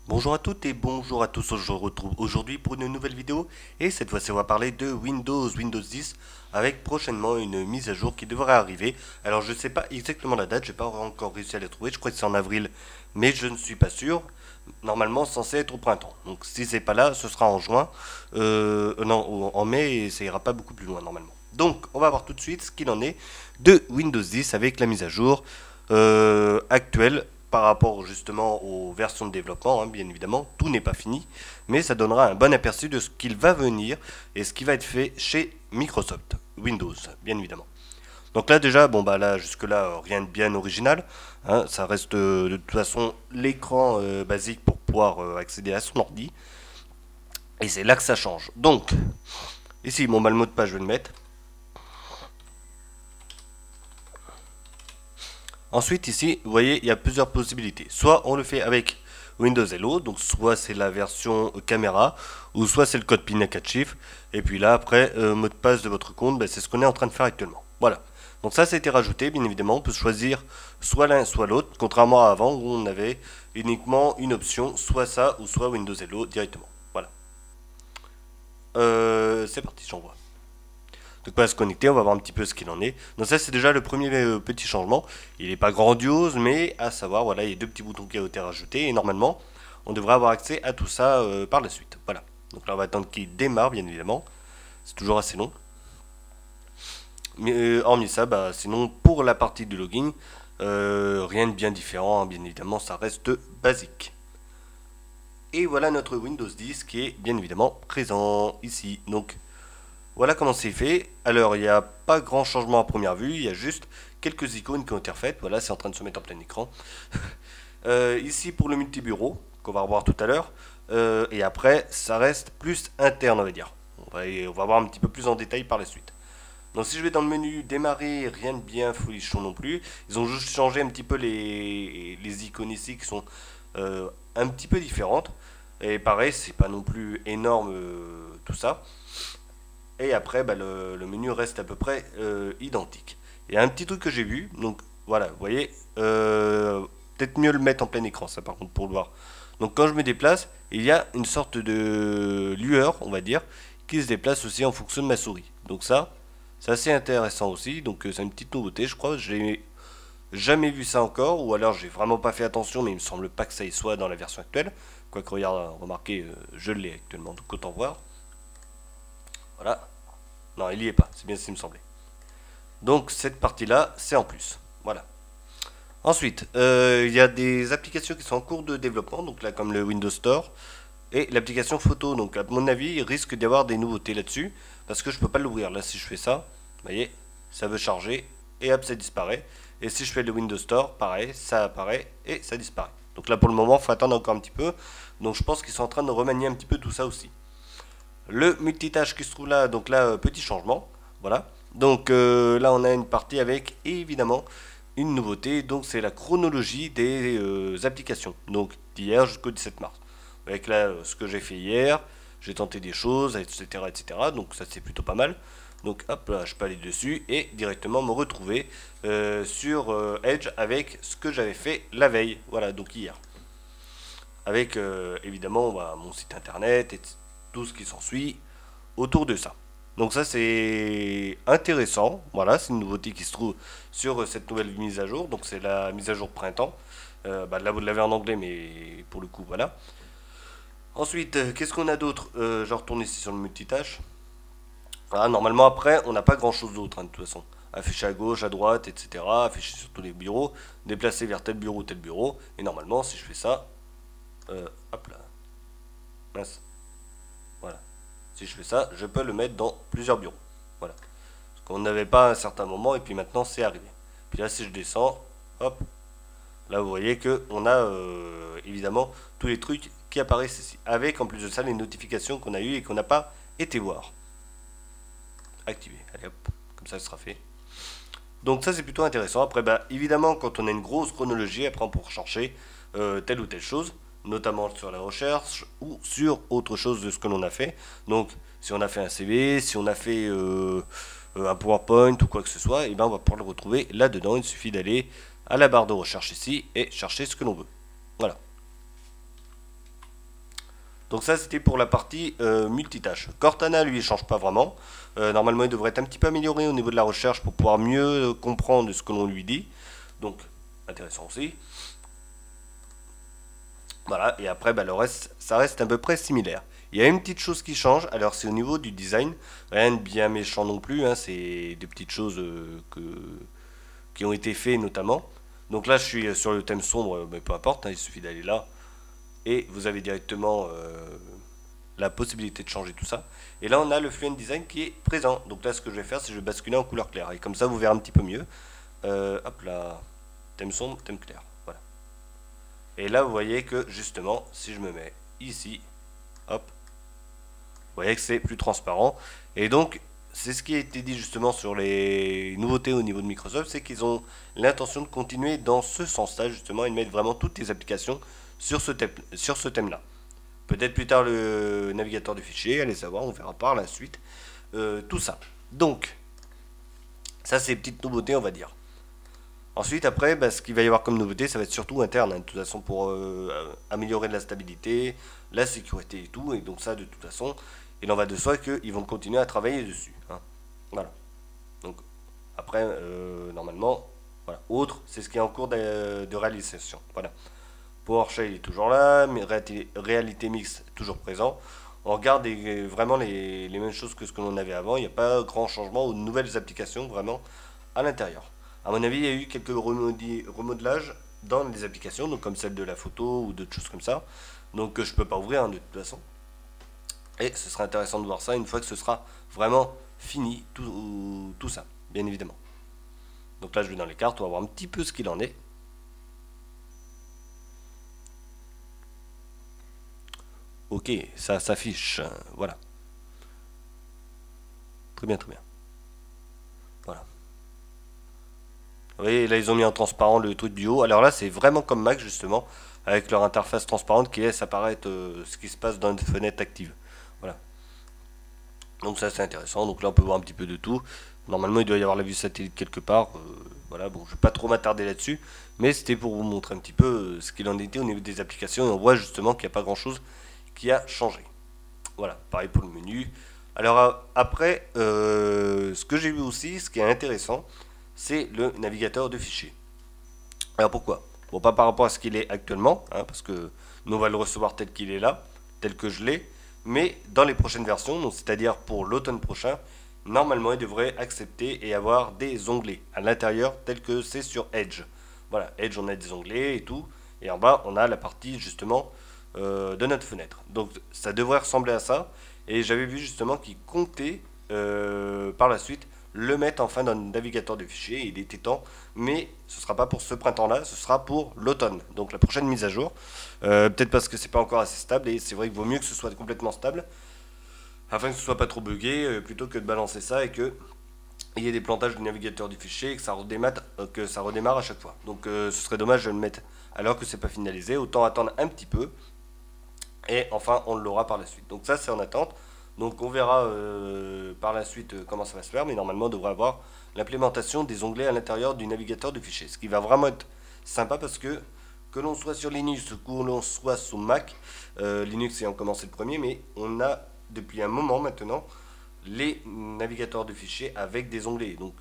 Bonjour à toutes et bonjour à tous, on se retrouve aujourd'hui pour une nouvelle vidéo et cette fois-ci on va parler de Windows 10 avec prochainement une mise à jour qui devrait arriver. Alors je ne sais pas exactement la date, j'ai pas encore réussi à la trouver, je crois que c'est en avril mais je ne suis pas sûr. Normalement censé être au printemps, donc si c'est pas là ce sera en juin, non en mai et ça ira pas beaucoup plus loin normalement. Donc on va voir tout de suite ce qu'il en est de Windows 10 avec la mise à jour actuelle par rapport justement aux versions de développement, hein, bien évidemment, tout n'est pas fini, mais ça donnera un bon aperçu de ce qu'il va venir et ce qui va être fait chez Microsoft Windows, bien évidemment. Donc là déjà, bon bah là jusque là rien de bien original, hein, ça reste de toute façon l'écran basique pour pouvoir accéder à son ordi, et c'est là que ça change. Donc ici, bon bah le mot de passe je vais le mettre. Ensuite, ici, vous voyez, il y a plusieurs possibilités. Soit on le fait avec Windows Hello, donc soit c'est la version caméra, ou soit c'est le code PIN à 4 chiffres. Et puis là, après, mot de passe de votre compte, ben, c'est ce qu'on est en train de faire actuellement. Voilà. Donc ça, ça a été rajouté, bien évidemment. On peut choisir soit l'un, soit l'autre, contrairement à avant où on avait uniquement une option, soit ça, ou soit Windows Hello directement. Voilà. C'est parti, j'envoie. Donc on va se connecter, on va voir un petit peu ce qu'il en est. Donc ça c'est déjà le premier petit changement. Il n'est pas grandiose, mais à savoir, voilà, il y a deux petits boutons qui ont été rajoutés et normalement on devrait avoir accès à tout ça par la suite. Voilà. Donc là on va attendre qu'il démarre bien évidemment. C'est toujours assez long. Mais hormis ça, bah, sinon pour la partie de login, rien de bien différent, hein, bien évidemment ça reste basique. Et voilà notre Windows 10 qui est bien évidemment présent ici. Donc voilà comment c'est fait. Alors, il n'y a pas grand changement à première vue, il y a juste quelques icônes qui ont été refaites. Voilà, c'est en train de se mettre en plein écran. Ici, pour le multibureau, qu'on va revoir tout à l'heure. Et après, ça reste plus interne, on va dire. On va voir un petit peu plus en détail par la suite. Donc, si je vais dans le menu démarrer, rien de bien folichon non plus. Ils ont juste changé un petit peu les icônes ici qui sont un petit peu différentes. Et pareil, c'est pas non plus énorme tout ça. Et après, bah, le menu reste à peu près identique. Il y a un petit truc que j'ai vu, donc voilà, vous voyez, peut-être mieux le mettre en plein écran, ça par contre, pour le voir. Donc quand je me déplace, il y a une sorte de lueur, on va dire, qui se déplace aussi en fonction de ma souris. Donc ça, c'est assez intéressant aussi, donc c'est une petite nouveauté, je crois. J'ai jamais vu ça encore, ou alors j'ai vraiment pas fait attention, mais il me semble pas que ça y soit dans la version actuelle. Quoique, regarde, remarquez, je l'ai actuellement, donc autant voir. Voilà. Non, il y est pas, c'est bien ce qui me semblait. Donc cette partie-là, c'est en plus. Voilà. Ensuite, il y a des applications qui sont en cours de développement, donc là comme le Windows Store, et l'application photo. Donc à mon avis, il risque d'y avoir des nouveautés là-dessus, parce que je peux pas l'ouvrir. Là, si je fais ça, vous voyez, ça veut charger, et hop, ça disparaît. Et si je fais le Windows Store, pareil, ça apparaît, et ça disparaît. Donc là, pour le moment, il faut attendre encore un petit peu. Donc je pense qu'ils sont en train de remanier un petit peu tout ça aussi. Le multitâche qui se trouve là, donc là, petit changement. Voilà. Donc là, on a une partie avec évidemment une nouveauté. Donc c'est la chronologie des applications. Donc d'hier jusqu'au 17 mars. Avec là, ce que j'ai fait hier, j'ai tenté des choses, etc. etc. Donc ça, c'est plutôt pas mal. Donc hop, là, je peux aller dessus et directement me retrouver sur Edge avec ce que j'avais fait la veille. Voilà, donc hier. Avec évidemment bah, mon site internet et tout ce qui s'ensuit autour de ça. Donc ça c'est intéressant, voilà, c'est une nouveauté qui se trouve sur cette nouvelle mise à jour, donc c'est la mise à jour printemps. Bah, là vous l'avez en anglais mais pour le coup voilà. Ensuite, qu'est-ce qu'on a d'autre? Je retourne ici sur le multitâche. Voilà, normalement après on n'a pas grand chose d'autre hein, de toute façon. Afficher à gauche, à droite, etc. Afficher sur tous les bureaux, déplacer vers tel bureau. Et normalement si je fais ça, hop là, mince, voilà. Si je fais ça, je peux le mettre dans plusieurs bureaux. Voilà. Parce qu'on n'avait pas à un certain moment et puis maintenant c'est arrivé. Puis là, si je descends, hop, là vous voyez que on a évidemment tous les trucs qui apparaissent ici. Avec en plus de ça les notifications qu'on a eues et qu'on n'a pas été voir. Activer. Allez hop, comme ça ce sera fait. Donc ça c'est plutôt intéressant. Après, bah, évidemment, quand on a une grosse chronologie, après on pourra chercher telle ou telle chose, notamment sur la recherche ou sur autre chose de ce que l'on a fait. Donc si on a fait un CV, si on a fait un PowerPoint ou quoi que ce soit, et ben on va pouvoir le retrouver là-dedans. Il suffit d'aller à la barre de recherche ici et chercher ce que l'on veut. Voilà. Donc ça c'était pour la partie multitâche. Cortana lui il change pas vraiment. Normalement il devrait être un petit peu amélioré au niveau de la recherche pour pouvoir mieux comprendre ce que l'on lui dit. Donc intéressant aussi. Voilà, et après bah, le reste, ça reste à peu près similaire. Il y a une petite chose qui change, alors c'est au niveau du design. Rien de bien méchant non plus, hein, c'est des petites choses qui ont été faites notamment. Donc là je suis sur le thème sombre, mais peu importe, hein, il suffit d'aller là. Et vous avez directement la possibilité de changer tout ça. Et là, on a le Fluent Design qui est présent. Donc là, ce que je vais faire, c'est que je vais basculer en couleur claire. Et comme ça, vous verrez un petit peu mieux. Hop là, thème sombre, thème clair. Voilà. Et là, vous voyez que justement, si je me mets ici, hop, vous voyez que c'est plus transparent. Et donc, c'est ce qui a été dit justement sur les nouveautés au niveau de Microsoft, c'est qu'ils ont l'intention de continuer dans ce sens-là, justement, et de mettre vraiment toutes les applications sur ce thème-là. Peut-être plus tard le navigateur de fichiers, allez savoir, on verra par la suite tout ça. Donc, ça c'est les petites nouveautés on va dire. Ensuite après, bah, ce qu'il va y avoir comme nouveauté, ça va être surtout interne, hein, de toute façon pour améliorer la stabilité, la sécurité et tout, et donc ça de toute façon, il en va de soi qu'ils vont continuer à travailler dessus. Hein. Voilà. Donc après, normalement, voilà. Autre, c'est ce qui est en cours de réalisation. Voilà. PowerShell est toujours là, mais réalité mixte toujours présent. On regarde vraiment les mêmes choses que ce que l'on avait avant. Il n'y a pas grand changement ou de nouvelles applications vraiment à l'intérieur. À mon avis, il y a eu quelques remodelages dans les applications, donc comme celle de la photo ou d'autres choses comme ça. Donc je ne peux pas ouvrir hein, de toute façon. Et ce sera intéressant de voir ça une fois que ce sera vraiment fini tout ça, bien évidemment. Donc là, je vais dans les cartes, on va voir un petit peu ce qu'il en est. Ok, ça s'affiche. Voilà. Très bien, très bien. Voilà. Vous voyez, là, ils ont mis en transparent le truc du haut. Alors là, c'est vraiment comme Mac, justement, avec leur interface transparente qui laisse apparaître ce qui se passe dans une fenêtre active. Voilà. Donc ça, c'est intéressant. Donc là, on peut voir un petit peu de tout. Normalement, il doit y avoir la vue satellite quelque part. Voilà, bon, je vais pas trop m'attarder là-dessus. Mais c'était pour vous montrer un petit peu ce qu'il en était au niveau des applications. Et on voit justement qu'il n'y a pas grand-chose qui a changé. Voilà, pareil pour le menu. Alors après, ce que j'ai vu aussi, ce qui est intéressant, c'est le navigateur de fichiers. Alors pourquoi? Bon, pas par rapport à ce qu'il est actuellement, hein, parce que nous on va le recevoir tel qu'il est là, tel que je l'ai, mais dans les prochaines versions, donc c'est-à-dire pour l'automne prochain, normalement il devrait accepter et avoir des onglets à l'intérieur tel que c'est sur Edge. Voilà, Edge on a des onglets et tout, et en bas on a la partie justement de notre fenêtre. Donc ça devrait ressembler à ça, et j'avais vu justement qu'il comptait par la suite le mettre enfin dans le navigateur de fichiers. Il était temps, mais ce ne sera pas pour ce printemps-là, ce sera pour l'automne, donc la prochaine mise à jour. Peut-être parce que c'est pas encore assez stable, et c'est vrai qu'il vaut mieux que ce soit complètement stable, afin que ce soit pas trop buggé, plutôt que de balancer ça et que il y ait des plantages du navigateur du fichier et que ça redémarre à chaque fois. Donc ce serait dommage de le mettre alors que c'est pas finalisé. Autant attendre un petit peu et enfin on l'aura par la suite. Donc ça c'est en attente. Donc on verra par la suite comment ça va se faire, mais normalement on devrait avoir l'implémentation des onglets à l'intérieur du navigateur de fichiers. Ce qui va vraiment être sympa parce que l'on soit sur Linux ou que l'on soit sous Mac, Linux ayant commencé le premier, mais on a depuis un moment maintenant les navigateurs de fichiers avec des onglets. Donc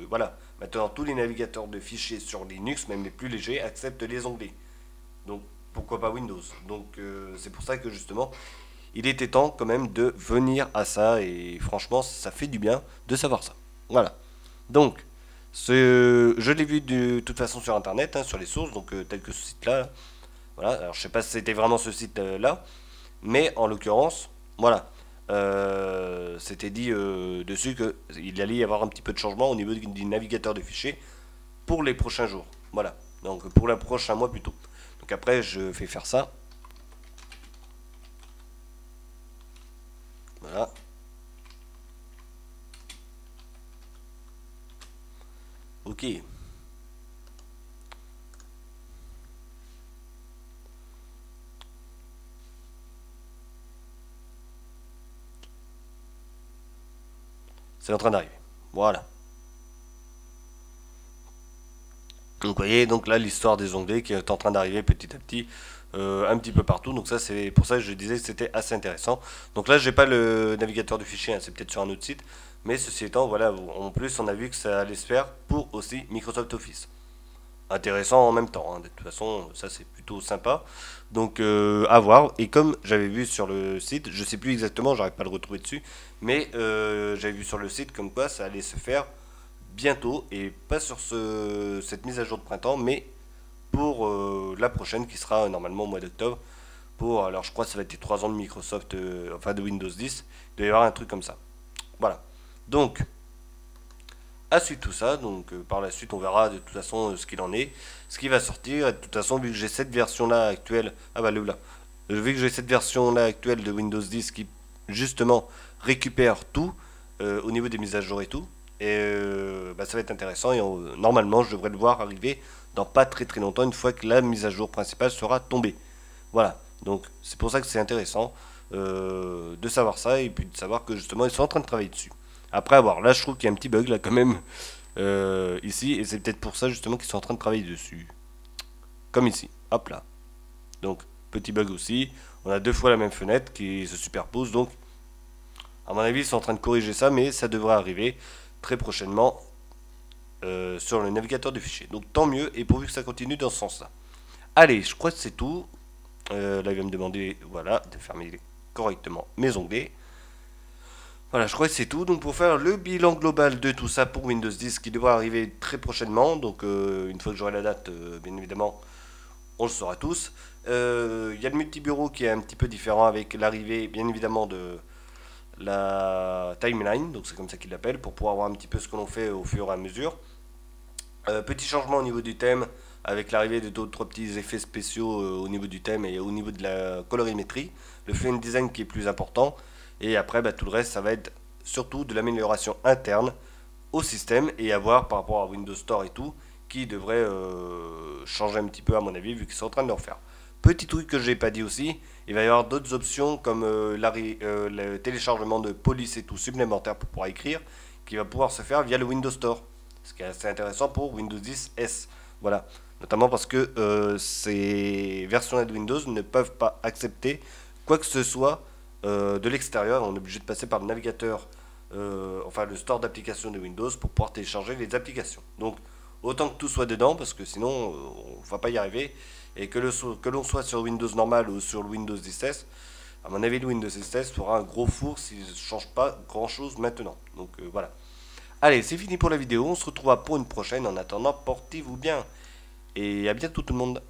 voilà, maintenant tous les navigateurs de fichiers sur Linux, même les plus légers, acceptent les onglets. Donc pourquoi pas Windows. Donc c'est pour ça que justement il était temps quand même de venir à ça et franchement ça fait du bien de savoir ça. Voilà. Donc je l'ai vu de toute façon sur internet, hein, sur les sources, donc tel que ce site là. Voilà. Alors je sais pas si c'était vraiment ce site là, mais en l'occurrence, voilà. C'était dit dessus qu'il allait y avoir un petit peu de changement au niveau du navigateur de fichiers pour les prochains jours. Voilà. Donc pour le prochain mois plutôt. Donc après je vais faire ça. Voilà. Ok. C'est en train d'arriver. Voilà. Donc vous voyez, donc là l'histoire des onglets qui est en train d'arriver petit à petit un petit peu partout. Donc ça c'est pour ça que je disais que c'était assez intéressant. Donc là j'ai pas le navigateur du fichier, hein, c'est peut-être sur un autre site. Mais ceci étant, voilà, en plus on a vu que ça allait se faire pour aussi Microsoft Office. Intéressant en même temps, hein. De toute façon ça c'est plutôt sympa. Donc à voir. Et comme j'avais vu sur le site, je sais plus exactement, j'arrive pas à le retrouver dessus, mais j'avais vu sur le site comme quoi ça allait se faire bientôt et pas sur cette mise à jour de printemps, mais pour la prochaine qui sera normalement au mois d'octobre. Pour, alors je crois que ça va être les 3 ans de Microsoft, enfin de Windows 10. Il doit y avoir un truc comme ça. Voilà. Donc, à suite tout ça, donc par la suite on verra de toute façon ce qu'il en est, ce qui va sortir. Et de toute façon, vu que j'ai cette version là actuelle, ah bah le là, vu que j'ai cette version là actuelle de Windows 10 qui justement récupère tout au niveau des mises à jour et tout, et bah, ça va être intéressant. Et normalement, je devrais le voir arriver dans pas très très longtemps, une fois que la mise à jour principale sera tombée. Voilà, donc c'est pour ça que c'est intéressant de savoir ça et puis de savoir que justement ils sont en train de travailler dessus. Après avoir, là je trouve qu'il y a un petit bug là quand même ici et c'est peut-être pour ça justement qu'ils sont en train de travailler dessus. Comme ici, hop là. Donc petit bug aussi, on a deux fois la même fenêtre qui se superpose donc à mon avis ils sont en train de corriger ça mais ça devrait arriver très prochainement sur le navigateur du fichier. Donc tant mieux et pourvu que ça continue dans ce sens là. Allez, je crois que c'est tout. Là, il va me demander, voilà, de fermer correctement mes onglets. Voilà, je crois que c'est tout. Donc, pour faire le bilan global de tout ça pour Windows 10 qui devrait arriver très prochainement. Donc, une fois que j'aurai la date, bien évidemment, on le saura tous. Il y a le multibureau qui est un petit peu différent avec l'arrivée, bien évidemment, de la timeline. Donc, c'est comme ça qu'il l'appelle pour pouvoir voir un petit peu ce que l'on fait au fur et à mesure. Petit changement au niveau du thème, avec l'arrivée de d'autres petits effets spéciaux au niveau du thème et au niveau de la colorimétrie. Le frame design qui est plus important. Et après, bah, tout le reste, ça va être surtout de l'amélioration interne au système et à voir par rapport à Windows Store et tout, qui devrait changer un petit peu à mon avis, vu qu'ils sont en train de le refaire. Petit truc que je n'ai pas dit aussi, il va y avoir d'autres options comme le téléchargement de police et tout supplémentaire pour pouvoir écrire, qui va pouvoir se faire via le Windows Store. Ce qui est assez intéressant pour Windows 10 S. Voilà. Notamment parce que ces versions de Windows ne peuvent pas accepter quoi que ce soit de l'extérieur. On est obligé de passer par le navigateur, enfin le store d'applications de Windows pour pouvoir télécharger les applications. Donc autant que tout soit dedans parce que sinon on ne va pas y arriver. Et que l'on soit sur Windows normal ou sur le Windows 10 à mon avis le Windows 10 fera un gros four s'il ne change pas grand chose maintenant. Donc voilà. Allez, c'est fini pour la vidéo, on se retrouvera pour une prochaine. En attendant, portez-vous bien. Et à bientôt tout le monde.